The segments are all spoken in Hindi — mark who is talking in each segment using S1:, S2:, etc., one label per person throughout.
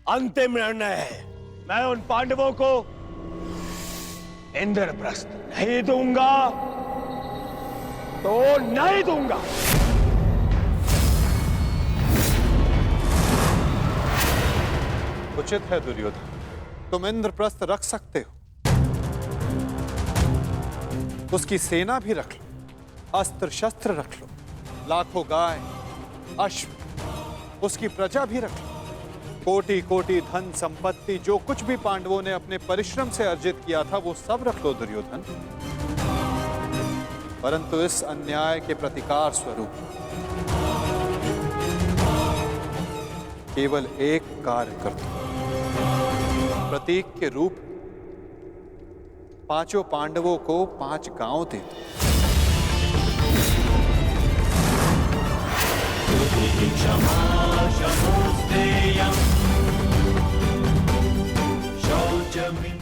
S1: अंतिम निर्णय है। मैं उन पांडवों को इंद्रप्रस्थ नहीं दूंगा तो नहीं दूंगा।
S2: उचित है दुर्योधन, तुम इंद्रप्रस्थ रख सकते हो, उसकी सेना भी रख लो, अस्त्र शस्त्र रख लो, लाखों गाय अश्व, उसकी प्रजा भी रख लो, कोटि कोटि धन संपत्ति, जो कुछ भी पांडवों ने अपने परिश्रम से अर्जित किया था वो सब रख लो दुर्योधन। परंतु इस अन्याय के प्रतिकार स्वरूप केवल एक कार्य कर दो। प्रतीक के रूप पांचों पांडवों को 5 गांव दे दो।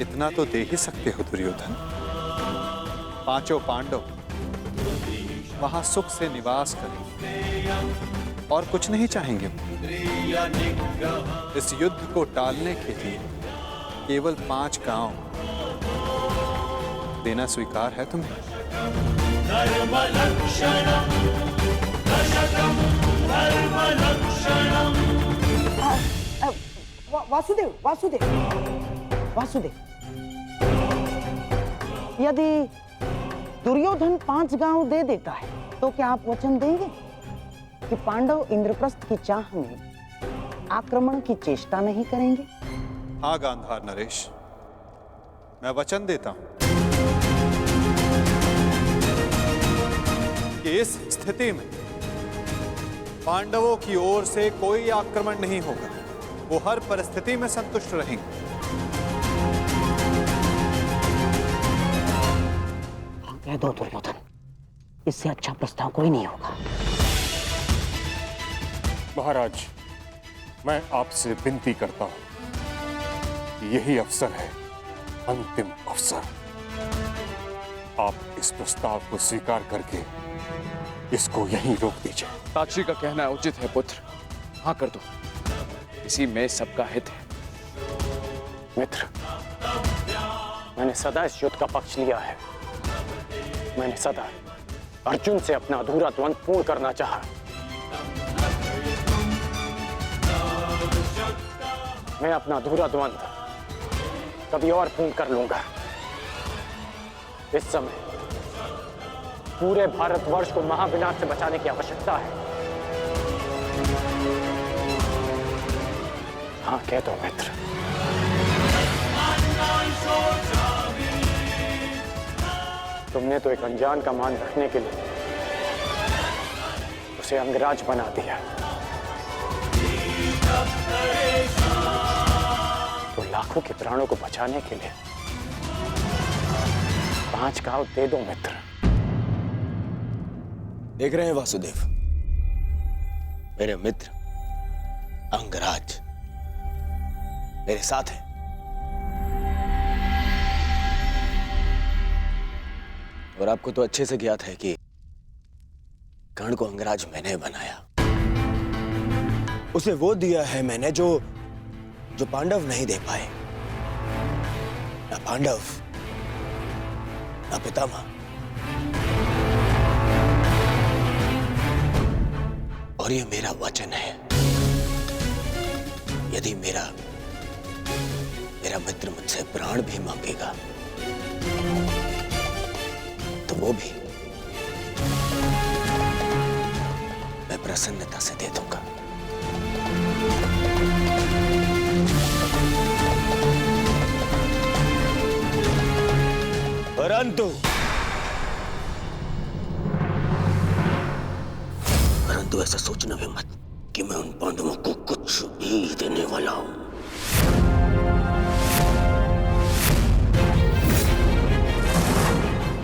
S2: इतना तो दे ही सकते हो दुर्योधन। 5 पांडव वहां सुख से निवास करें और कुछ नहीं चाहेंगे। इस युद्ध को टालने के लिए केवल 5 गांव देना स्वीकार है तुम्हें?
S3: वासुदेव वासुदेव वासुदेव, यदि दुर्योधन 5 गांव दे देता है तो क्या आप वचन देंगे कि पांडव इंद्रप्रस्थ की चाह में आक्रमण की चेष्टा नहीं करेंगे?
S2: हाँ गांधार नरेश, मैं वचन देता हूं कि इस स्थिति में पांडवों की ओर से कोई आक्रमण नहीं होगा। वो हर परिस्थिति में संतुष्ट रहेंगे।
S3: कह दो दुर्योधन, इससे अच्छा प्रस्ताव कोई नहीं होगा।
S4: महाराज, मैं आपसे विनती करता हूं कि यही अवसर है, अंतिम अवसर। आप इस प्रस्ताव को स्वीकार करके इसको यहीं रोक दीजिए।
S5: साक्षी का कहना उचित है पुत्र, हाँ कर दो, इसी में सबका हित है।
S6: मित्र, मैंने सदा इस युद्ध का पक्ष लिया है। मैंने सदा अर्जुन से अपना अधूरा द्वंद्व पूर्ण करना चाहा। मैं अपना अधूरा द्वंद्व कभी और पूर्ण कर लूंगा। इस समय पूरे भारतवर्ष को महाविनाश से बचाने की आवश्यकता है। हाँ कह दो मित्र। तुमने तो एक अनजान का मान रखने के लिए उसे अंगराज बना दिया, तो लाखों के प्राणों को बचाने के लिए 5 गांव दे दो मित्र।
S1: देख रहे हैं वासुदेव, मेरे मित्र अंगराज मेरे साथ है। और आपको तो अच्छे से ज्ञात है कि कर्ण को अंगराज मैंने बनाया। उसे वो दिया है मैंने जो पांडव नहीं दे पाए। ना पांडव, ना पितामह। और ये मेरा वचन है, यदि मेरा मित्र मुझसे प्राण भी मांगेगा तो वो भी मैं प्रसन्नता से दे दूंगा। परंतु ऐसा सोचना भी मत कि मैं उन पांडवों को कुछ भी देने वाला हूं।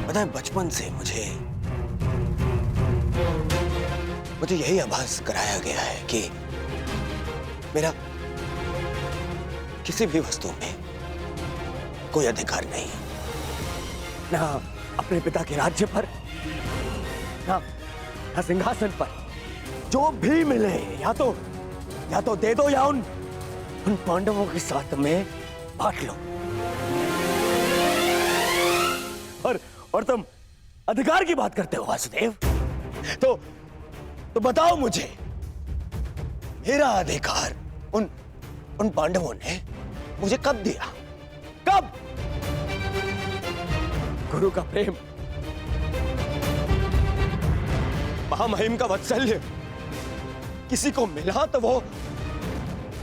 S1: पता है, बचपन से मुझे यही आभास कराया गया है कि मेरा किसी भी वस्तु में कोई अधिकार नहीं है, ना अपने पिता के राज्य पर, ना सिंहासन पर। जो भी मिले या तो दे दो या उन पांडवों के साथ में बांट लो। और तुम अधिकार की बात करते हो वासुदेव, तो बताओ मुझे, मेरा अधिकार उन पांडवों ने मुझे कब दिया? कब? गुरु का प्रेम, महामहिम का वात्सल्य किसी को मिला तो वो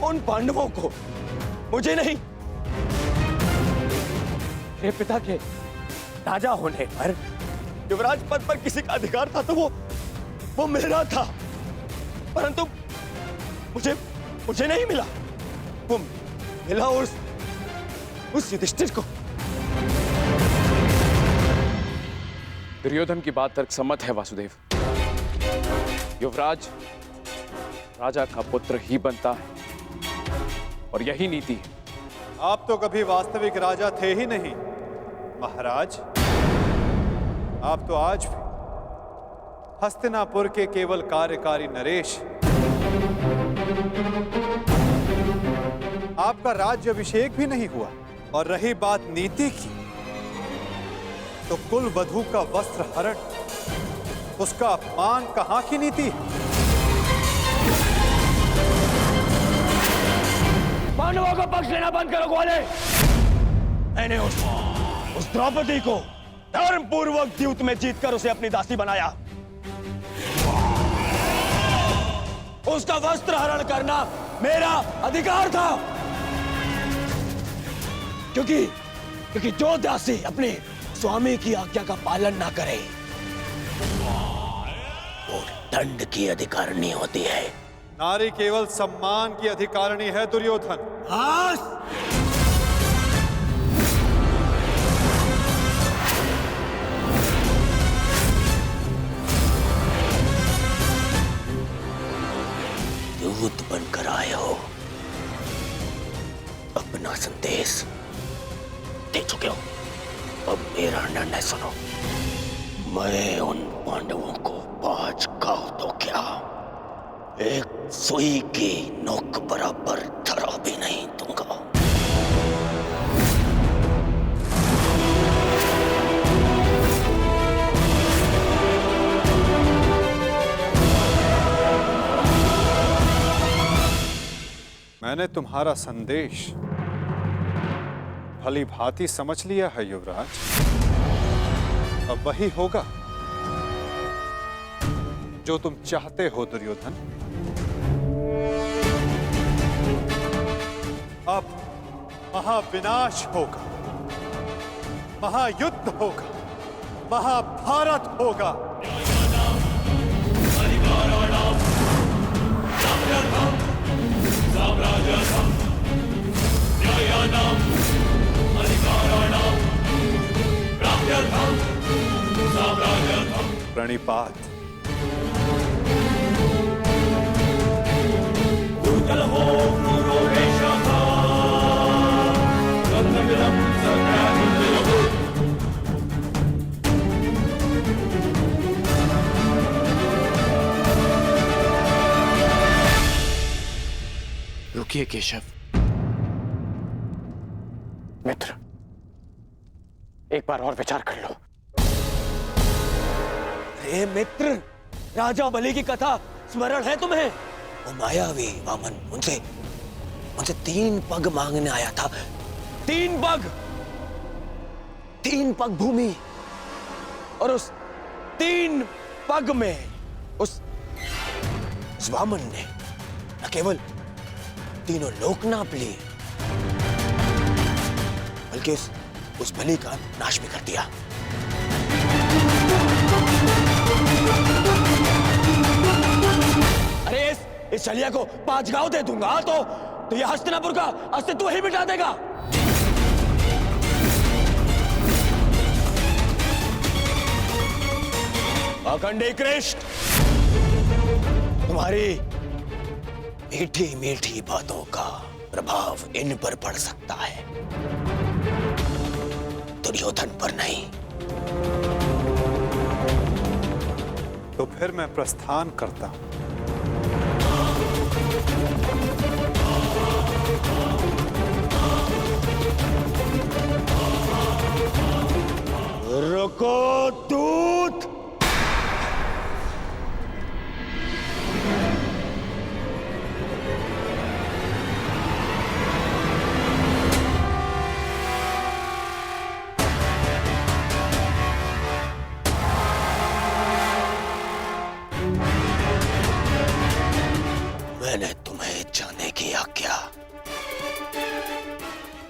S1: उन पांडवों को, मुझे नहीं। मेरे पिता के राजा होने पर युवराज पद पर किसी का अधिकार था तो वो मेरा था, परंतु मुझे नहीं मिला। वो मिला उस युधिष्ठिर को।
S5: दुर्योधन की बात तर्कसम्मत है वासुदेव। युवराज राजा का पुत्र ही बनता है और यही नीति है।
S2: आप तो कभी वास्तविक राजा थे ही नहीं महाराज। आप तो आज भी हस्तिनापुर के केवल कार्यकारी नरेश। आपका राज्य अभिषेक भी नहीं हुआ। और रही बात नीति की, तो कुल वधू का वस्त्र हरण, उसका अपमान कहां की नीति है?
S1: पांडवों का पक्ष लेना बंद करो ग्वाले। मैंने उस द्रौपदी को धर्म पूर्वक द्यूत में जीतकर उसे अपनी दासी बनाया। उसका वस्त्र हरण करना मेरा अधिकार था, क्योंकि जो दासी अपने स्वामी की आज्ञा का पालन ना करे वो दंड की अधिकारिणी होती है।
S2: नारी केवल सम्मान की अधिकारिणी है दुर्योधन।
S1: दूत बनकर आए हो, अपना संदेश दे चुके हो। अब मेरा निर्णय सुनो। मैं उन पांडवों को 5 गांव तो क्या, एक सुई की नोक बराबर धरा भी नहीं दूंगा।
S2: मैंने तुम्हारा संदेश भली भांति समझ लिया है युवराज। अब वही होगा जो तुम चाहते हो दुर्योधन। अब महाविनाश होगा, महायुद्ध होगा, महाभारत होगा। प्रणिपात।
S5: रुकिए केशव।
S6: मित्र, एक बार और विचार कर लो।
S1: अरे मित्र, राजा बलि की कथा स्मरण है तुम्हें? वो मायावी वामन उनसे 3 पग मांगने आया था। 3 पग भूमि, और उस 3 पग में उस वामन ने न केवल तीनों लोक नाप लिए, बल्कि उस बलि का नाश भी कर दिया। अरे इस छलिया को 5 गांव दे दूंगा तो यह हस्तिनापुर का अस्तित्व ही मिटा देगा। अखंडी कृष्ण, तुम्हारी मीठी मीठी बातों का प्रभाव इन पर पड़ सकता है, दुर्योधन पर नहीं।
S2: तो फिर मैं प्रस्थान करता हूं।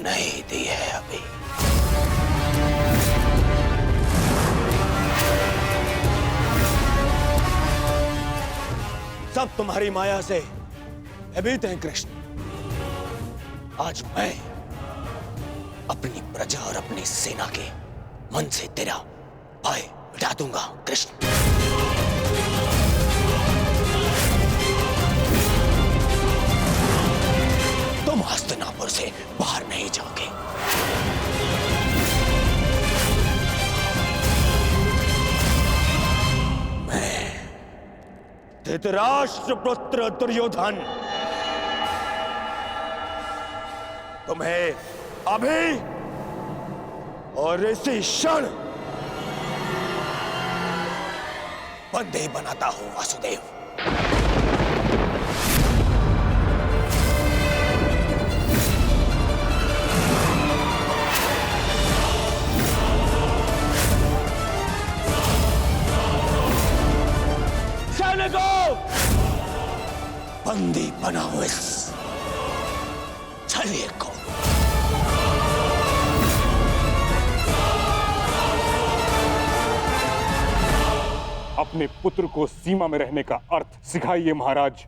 S1: नहीं दी है अभी। सब तुम्हारी माया से भयभीत हैं कृष्ण। आज मैं अपनी प्रजा और अपनी सेना के मन से तेरा भय मिटा दूंगा कृष्ण। तुम हस्तिनापुर से बाहर नहीं जाओगे। मैं धृतराष्ट्र पुत्र दुर्योधन तुम्हें अभी और इसी क्षण बंदी बनाता हूं वासुदेव। सैनिकों, बंदी बनाओ इस छलिए को।
S4: अपने पुत्र को सीमा में रहने का अर्थ सिखाइए महाराज।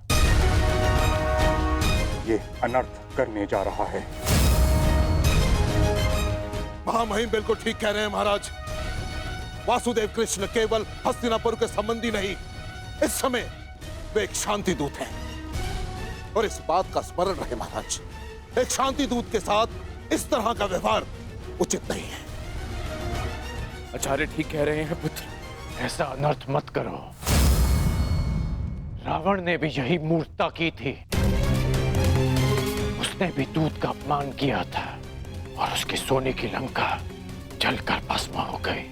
S4: ये अनर्थ करने जा रहा है।
S7: महामहिम बिल्कुल ठीक कह रहे हैं महाराज। वासुदेव कृष्ण केवल हस्तिनापुर के संबंधी नहीं, इस समय वे एक शांति दूत हैं। और इस बात का स्मरण रहे महाराज, एक शांति दूत के साथ इस तरह का व्यवहार उचित नहीं है।
S6: आचार्य ठीक कह रहे हैं पुत्र, ऐसा अनर्थ मत करो। रावण ने भी यही मूर्खता की थी। उसने भी दूत का अपमान किया था और उसकी सोने की लंका जलकर भस्म हो गई।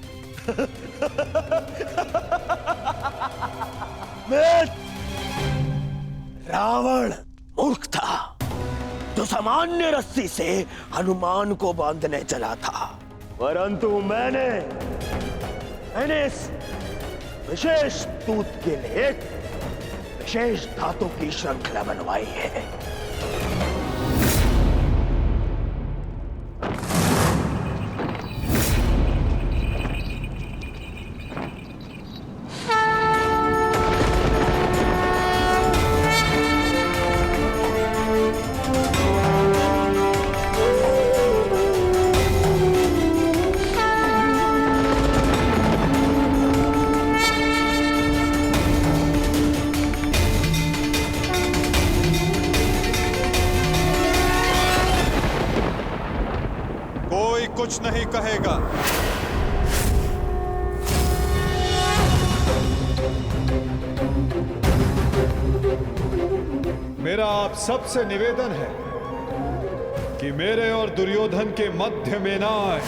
S1: रावण मूर्ख था जो सामान्य रस्सी से हनुमान को बांधने चला था, परंतु मैंने इस विशेष दूत के लिए एक विशेष धातु की श्रृंखला बनवाई है।
S2: कुछ नहीं कहेगा। मेरा आप सबसे निवेदन है कि मेरे और दुर्योधन के मध्य में ना आए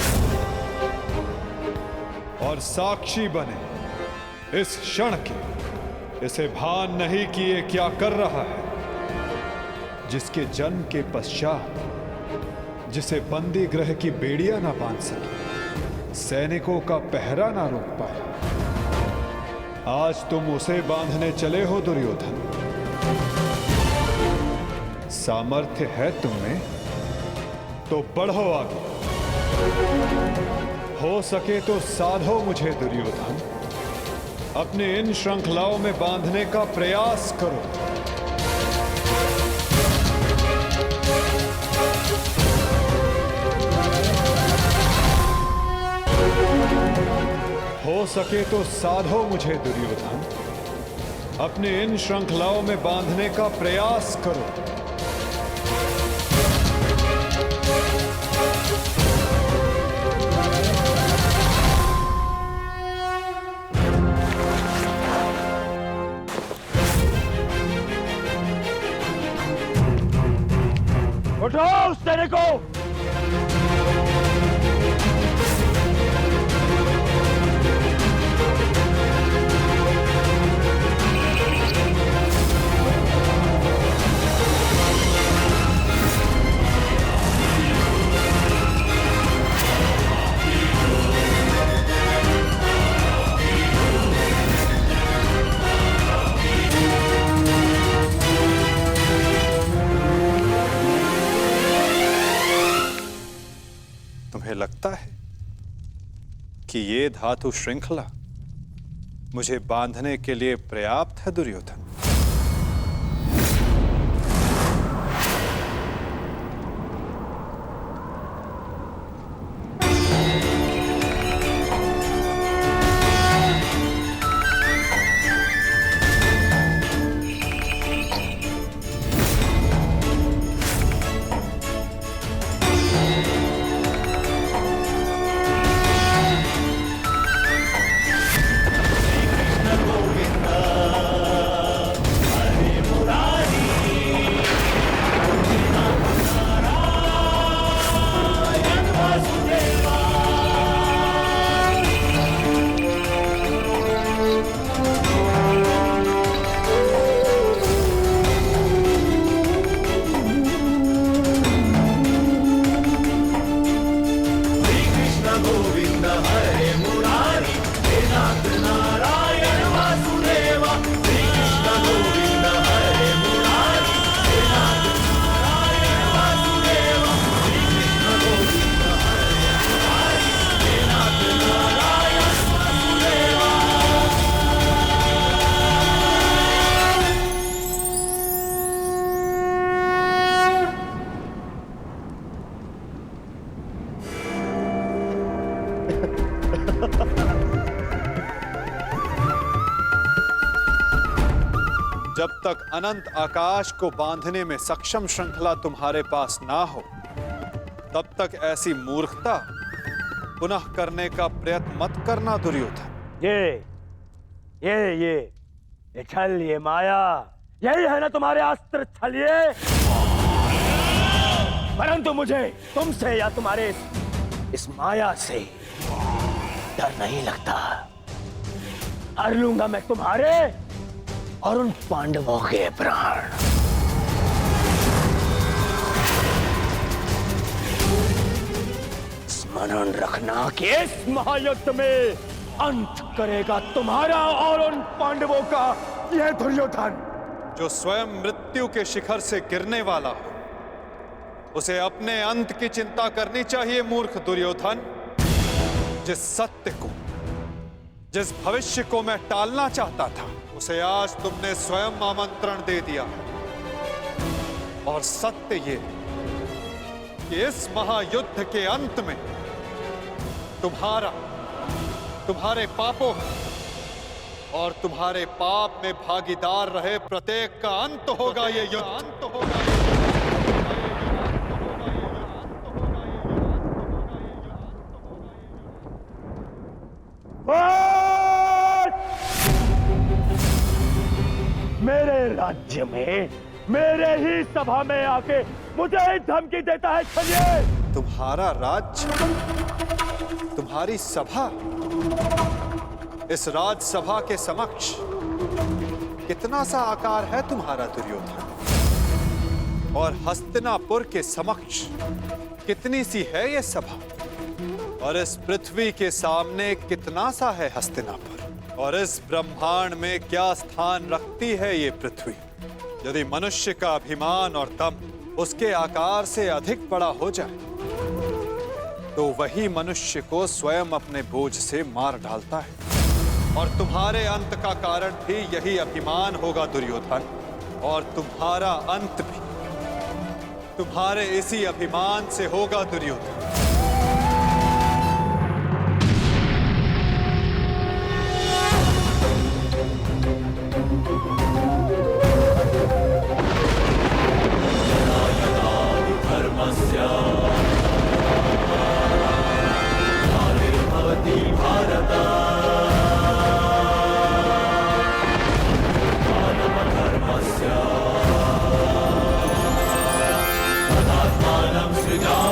S2: और साक्षी बने इस क्षण के। इसे भान नहीं कि ये क्या कर रहा है, जिसके जन्म के पश्चात जिसे बंदी गृह की बेड़ियां ना बांध सके, सैनिकों का पहरा ना रोक पाए, आज तुम उसे बांधने चले हो दुर्योधन। सामर्थ्य है तुम में तो बढ़ो आगे, हो सके तो साधो मुझे दुर्योधन। अपने इन श्रृंखलाओं में बांधने का प्रयास करो। हो सके तो साधो मुझे दुर्योधन। अपने इन श्रृंखलाओं में बांधने का प्रयास करो।
S1: उठो उस तेरे को।
S2: लगता है कि ये धातु श्रृंखला मुझे बांधने के लिए पर्याप्त है दुर्योधन? जब तक अनंत आकाश को बांधने में सक्षम श्रृंखला तुम्हारे पास ना हो, तब तक ऐसी मूर्खता पुनः करने का प्रयत्न मत करना दुर्योधन।
S8: ये छल, ये माया, यही है ना तुम्हारे अस्त्र छलिए। परंतु मुझे तुमसे या तुम्हारे इस माया से डर नहीं लगता। हर लूंगा मैं तुम्हारे और उन पांडवों के प्राण। स्मरण रखना कि इस महायुद्ध में अंत करेगा तुम्हारा और उन पांडवों का यह दुर्योधन।
S2: जो स्वयं मृत्यु के शिखर से गिरने वाला हो, उसे अपने अंत की चिंता करनी चाहिए मूर्ख दुर्योधन। जिस सत्य को, जिस भविष्य को मैं टालना चाहता था, उसे आज तुमने स्वयं आमंत्रण दे दिया। और सत्य ये कि इस महायुद्ध के अंत में तुम्हारे पापों और तुम्हारे पाप में भागीदार रहे प्रत्येक का अंत होगा। ये युद्ध अंत होगा।
S8: मेरे राज्य में, मेरे ही सभा में आके मुझे ही धमकी देता है छलिए।
S2: तुम्हारा राज्य, तुम्हारी सभा, इस राजसभा के समक्ष कितना सा आकार है तुम्हारा दुर्योधन? और हस्तिनापुर के समक्ष कितनी सी है ये सभा? और इस पृथ्वी के सामने कितना सा है हस्तिनापुर? और इस ब्रह्मांड में क्या स्थान रखती है ये पृथ्वी? यदि मनुष्य का अभिमान और दम उसके आकार से अधिक बड़ा हो जाए, तो वही मनुष्य को स्वयं अपने बोझ से मार डालता है। और तुम्हारे अंत का कारण भी यही अभिमान होगा दुर्योधन। और तुम्हारा अंत भी तुम्हारे इसी अभिमान से होगा दुर्योधन।
S9: Sridhar